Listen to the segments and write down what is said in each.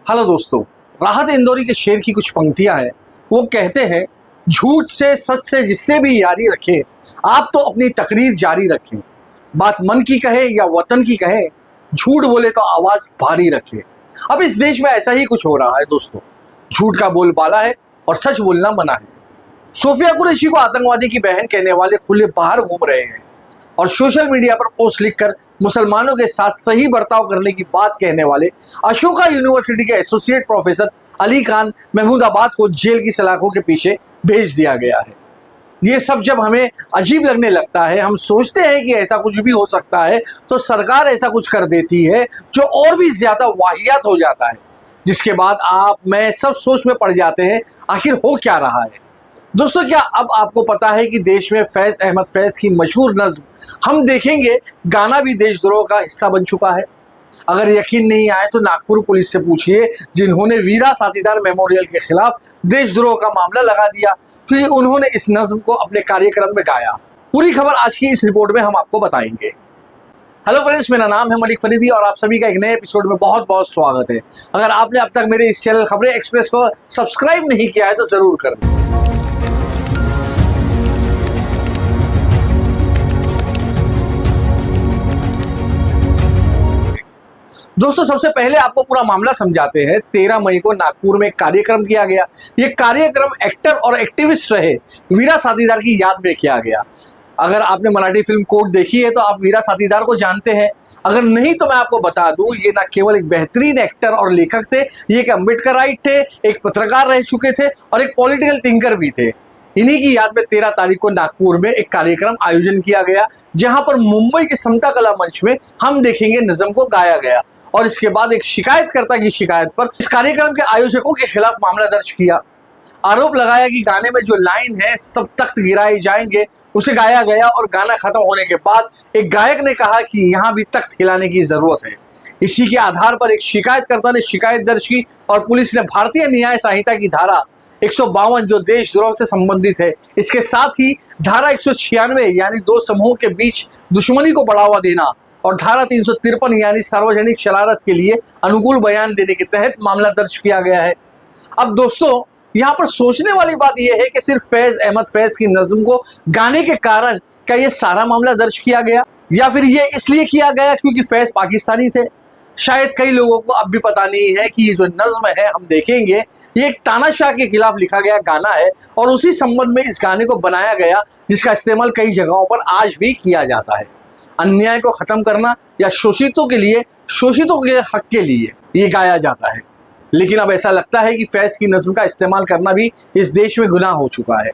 Hello दोस्तों, राहत इंदौरी के शेर की कुछ पंक्तियां हैं। वो कहते हैं, झूठ से सच से जिससे भी यारी रखे, आप तो अपनी तकरीर जारी रखें। बात मन की कहे या वतन की कहे, झूठ बोले तो आवाज भारी रखे। अब इस देश में ऐसा ही कुछ हो रहा है दोस्तों। झूठ का बोलबाला है और सच बोलना मना है। सोफिया कुरैशी को आतंकवादी की बहन कहने वाले खुले बाहर घूम रहे हैं और सोशल मीडिया पर पोस्ट लिखकर मुसलमानों के साथ सही बर्ताव करने की बात कहने वाले अशोका यूनिवर्सिटी के एसोसिएट प्रोफेसर अली खान महमूदाबाद को जेल की सलाखों के पीछे भेज दिया गया है। ये सब जब हमें अजीब लगने लगता है, हम सोचते हैं कि ऐसा कुछ भी हो सकता है, तो सरकार ऐसा कुछ कर देती है जो और भी ज्यादा वाहियात हो जाता है, जिसके बाद आप मैं सब सोच में पड़ जाते हैं आखिर हो क्या रहा है। दोस्तों, क्या अब आपको पता है कि देश में फैज अहमद फैज की मशहूर नज्म हम देखेंगे गाना भी देशद्रोह का हिस्सा बन चुका है। अगर यकीन नहीं आए तो नागपुर पुलिस से पूछिए, जिन्होंने वीरा साथीदार मेमोरियल के खिलाफ देशद्रोह का मामला लगा दिया क्योंकि उन्होंने इस नज्म को अपने कार्यक्रम में गाया। पूरी खबर आज की इस रिपोर्ट में हम आपको बताएंगे। हेलो फ्रेंड्स, मेरा नाम है मलिक फरीदी और आप सभी का एक नए एपिसोड में बहुत बहुत स्वागत है। अगर आपने अब तक मेरे इस चैनल खबरें एक्सप्रेस को सब्सक्राइब नहीं किया है तो जरूर कर दें। दोस्तों, सबसे पहले आपको पूरा मामला समझाते हैं। 13 मई को नागपुर में एक कार्यक्रम किया गया। ये कार्यक्रम एक्टर और एक्टिविस्ट रहे वीरा साथीदार की याद में किया गया। अगर आपने मराठी फिल्म कोर्ट देखी है तो आप वीरा साथीदार को जानते हैं। अगर नहीं तो मैं आपको बता दूं, ये ना केवल एक बेहतरीन एक्टर और लेखक थे, ये एक अम्बेडकराइट थे, एक पत्रकार रह चुके थे और एक पॉलिटिकल थिंकर भी थे। इन्हीं की याद में 13 तारीख को नागपुर में एक कार्यक्रम आयोजन किया गया, जहां पर मुंबई के समता कला मंच में हम देखेंगे नज्म को गाया गया और इसके बाद एक शिकायतकर्ता की शिकायत पर इस कार्यक्रम के आयोजकों के खिलाफ मामला दर्ज किया। आरोप लगाया कि गाने में जो लाइन है, सब तख्त गिराए जाएंगे, उसे गाया गया और गाना खत्म होने के बाद एक गायक ने कहा कि यहाँ भी तख्त हिलाने की जरूरत है। इसी के आधार पर एक शिकायतकर्ता ने शिकायत दर्ज की और पुलिस ने भारतीय न्याय संहिता की धारा 152 जो देशद्रोह से संबंधित है, इसके साथ ही धारा 196 यानी दो समूहों के बीच दुश्मनी को बढ़ावा देना और धारा 353 यानी सार्वजनिक शरारत के लिए अनुकूल बयान देने के तहत मामला दर्ज किया गया है। अब दोस्तों, यहाँ पर सोचने वाली बात यह है कि सिर्फ फैज अहमद फैज की नज्म को गाने के कारण क्या ये सारा मामला दर्ज किया गया, या फिर ये इसलिए किया गया क्योंकि फैज पाकिस्तानी थे। शायद कई लोगों को अब भी पता नहीं है कि ये जो नज्म है हम देखेंगे, ये एक तानाशाह के खिलाफ लिखा गया गाना है और उसी संबंध में इस गाने को बनाया गया, जिसका इस्तेमाल कई जगहों पर आज भी किया जाता है। अन्याय को खत्म करना या शोषितों के लिए, शोषितों के हक के लिए ये गाया जाता है। लेकिन अब ऐसा लगता है कि फैज की नज्म का इस्तेमाल करना भी इस देश में गुनाह हो चुका है।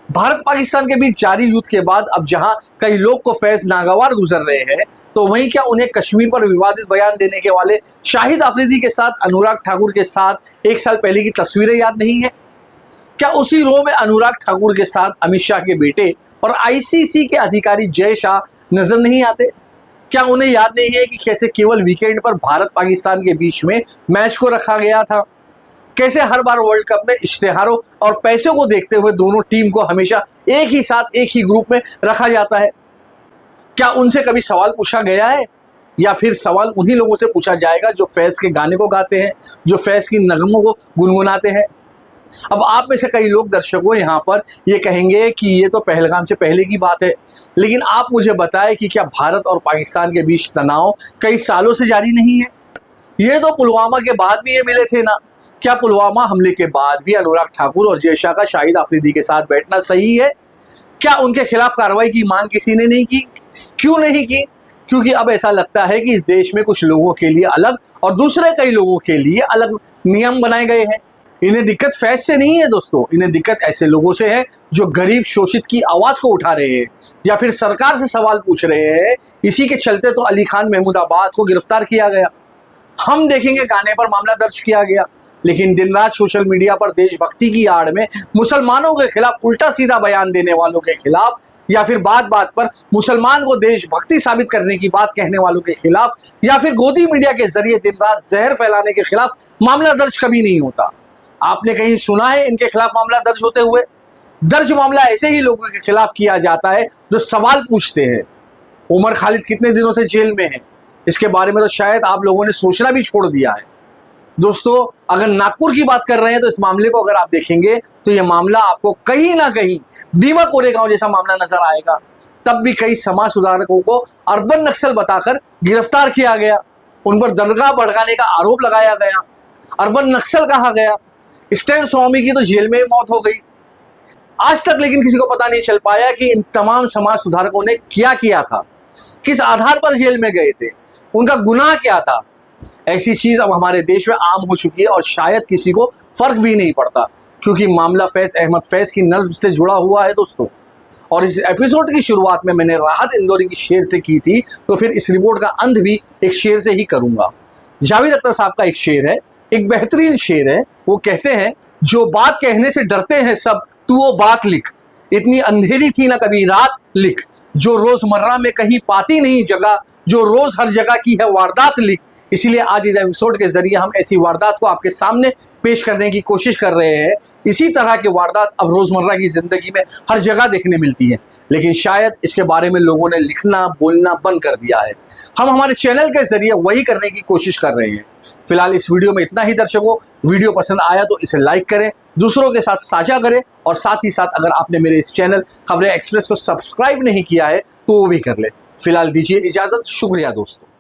भारत पाकिस्तान के बीच जारी युद्ध के बाद अब जहां कई लोग को फैज नागवार गुजर रहे हैं, तो वहीं क्या उन्हें कश्मीर पर विवादित बयान देने के वाले शाहिद आफरीदी के साथ अनुराग ठाकुर के साथ 1 साल पहले की तस्वीरें याद नहीं है? क्या उसी रो में अनुराग ठाकुर के साथ अमित शाह के बेटे और आईसीसी के अधिकारी जय शाह नजर नहीं आते? क्या उन्हें याद नहीं है कि कैसे केवल वीकेंड पर भारत पाकिस्तान के बीच में मैच को रखा गया था? कैसे हर बार वर्ल्ड कप में इश्तेहारों और पैसों को देखते हुए दोनों टीम को हमेशा एक ही साथ एक ही ग्रुप में रखा जाता है? क्या उनसे कभी सवाल पूछा गया है, या फिर सवाल उन्हीं लोगों से पूछा जाएगा जो फैज के गाने को गाते हैं, जो फैज की नगमों को गुनगुनाते हैं? अब आप में से कई लोग दर्शकों यहाँ पर ये कहेंगे कि ये तो पहलगाम से पहले की बात है, लेकिन आप मुझे बताएं कि क्या भारत और पाकिस्तान के बीच तनाव कई सालों से जारी नहीं है? ये तो पुलवामा के बाद भी ये मिले थे ना। क्या पुलवामा हमले के बाद भी अनुराग ठाकुर और जय शाह का शाहिद आफरीदी के साथ बैठना सही है? क्या उनके खिलाफ कार्रवाई की मांग किसी ने नहीं की? क्यों नहीं की? क्योंकि अब ऐसा लगता है कि इस देश में कुछ लोगों के लिए अलग और दूसरे कई लोगों के लिए अलग नियम बनाए गए हैं। इन्हें दिक्कत फैज से नहीं है दोस्तों, इन्हें दिक्कत ऐसे लोगों से है जो गरीब शोषित की आवाज को उठा रहे हैं या फिर सरकार से सवाल पूछ रहे हैं। इसी के चलते तो अली खान महमूदाबाद को गिरफ्तार किया गया। हम देखेंगे गाने पर मामला दर्ज किया गया, लेकिन दिन रात सोशल मीडिया पर देशभक्ति की आड़ में मुसलमानों के खिलाफ उल्टा सीधा बयान देने वालों के खिलाफ, या फिर बात बात पर मुसलमान को देशभक्ति साबित करने की बात कहने वालों के खिलाफ, या फिर गोदी मीडिया के जरिए दिन रात जहर फैलाने के खिलाफ मामला दर्ज कभी नहीं होता। आपने कहीं सुना है इनके खिलाफ मामला दर्ज होते हुए? दर्ज मामला ऐसे ही लोगों के खिलाफ किया जाता है जो सवाल पूछते हैं। उमर खालिद कितने दिनों से जेल में है, इसके बारे में तो शायद आप लोगों ने सोचना भी छोड़ दिया है। दोस्तों अगर नागपुर की बात कर रहे हैं तो इस मामले को अगर आप देखेंगे तो यह मामला आपको कहीं ना कहीं भीमा कोरेगांव जैसा मामला नजर आएगा। तब भी कई समाज सुधारकों को अर्बन नक्सल बताकर गिरफ्तार किया गया, उन पर दरगाह भड़काने का आरोप लगाया गया, अर्बन नक्सल कहा गया। स्टैन स्वामी की तो जेल में मौत हो गई। आज तक लेकिन किसी को पता नहीं चल पाया कि इन तमाम समाज सुधारकों ने क्या किया था, किस आधार पर जेल में गए थे, उनका गुनाह क्या था। ऐसी चीज अब हमारे देश में आम हो चुकी है और शायद किसी को फर्क भी नहीं पड़ता, क्योंकि मामला फैज अहमद फैज की नस्ब से जुड़ा हुआ है दोस्तों। और इस एपिसोड की शुरुआत में मैंने राहत इंदौरी की शेर से की थी, तो फिर इस रिपोर्ट का अंत भी एक शेर से ही करूंगा। जावेद अख्तर साहब का एक शेर है, एक बेहतरीन शेर है। वो कहते हैं, जो बात कहने से डरते हैं सब, तू वो बात लिख, इतनी अंधेरी थी ना कभी रात लिख, जो रोजमर्रा में कहीं पाती नहीं जगह, जो रोज हर जगह की है वारदात लिख। इसीलिए आज इस एपिसोड के जरिए हम ऐसी वारदात को आपके सामने पेश करने की कोशिश कर रहे हैं। इसी तरह की वारदात अब रोजमर्रा की जिंदगी में हर जगह देखने मिलती है, लेकिन शायद इसके बारे में लोगों ने लिखना बोलना बंद कर दिया है। हम हमारे चैनल के जरिए वही करने की कोशिश कर रहे हैं। फिलहाल इस वीडियो में इतना ही दर्शकों। वीडियो पसंद आया तो इसे लाइक करें, दूसरों के साथ साझा करें, और साथ ही साथ अगर आपने मेरे इस चैनल खबरें एक्सप्रेस को सब्सक्राइब नहीं किया है तो वो भी कर ले। फिलहाल दीजिए इजाजत। शुक्रिया दोस्तों।